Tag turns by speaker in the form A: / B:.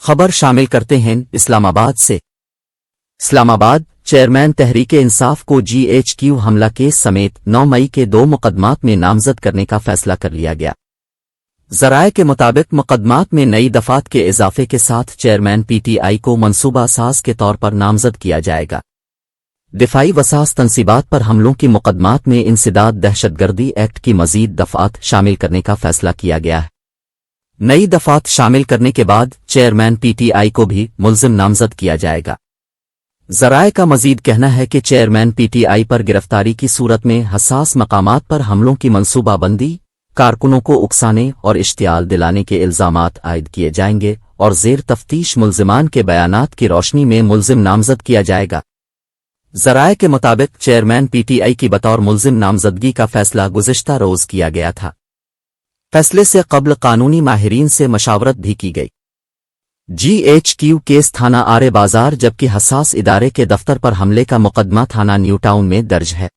A: خبر شامل کرتے ہیں اسلام آباد سے۔ اسلام آباد چیئرمین تحریک انصاف کو جی ایچ کیو حملہ کیس سمیت 9 مئی کے 2 مقدمات میں نامزد کرنے کا فیصلہ کر لیا گیا۔ ذرائع کے مطابق مقدمات میں نئی دفعات کے اضافے کے ساتھ چیئرمین پی ٹی آئی کو منصوبہ ساز کے طور پر نامزد کیا جائے گا۔ دفاعی وساس تنصیبات پر حملوں کی مقدمات میں انسداد دہشت گردی ایکٹ کی مزید دفعات شامل کرنے کا فیصلہ کیا گیا ہے۔ نئی دفعات شامل کرنے کے بعد چیئرمین پی ٹی آئی کو بھی ملزم نامزد کیا جائے گا۔ ذرائع کا مزید کہنا ہے کہ چیئرمین پی ٹی آئی پر گرفتاری کی صورت میں حساس مقامات پر حملوں کی منصوبہ بندی، کارکنوں کو اکسانے اور اشتعال دلانے کے الزامات عائد کیے جائیں گے اور زیر تفتیش ملزمان کے بیانات کی روشنی میں ملزم نامزد کیا جائے گا۔ ذرائع کے مطابق چیئرمین پی ٹی آئی کی بطور ملزم نامزدگی کا فیصلہ گزشتہ روز کیا گیا تھا۔ فیصلے سے قبل قانونی ماہرین سے مشاورت بھی کی گئی۔ جی ایچ کیو کیس تھانہ آرے بازار جبکہ حساس ادارے کے دفتر پر حملے کا مقدمہ تھانہ نیو ٹاؤن میں درج ہے۔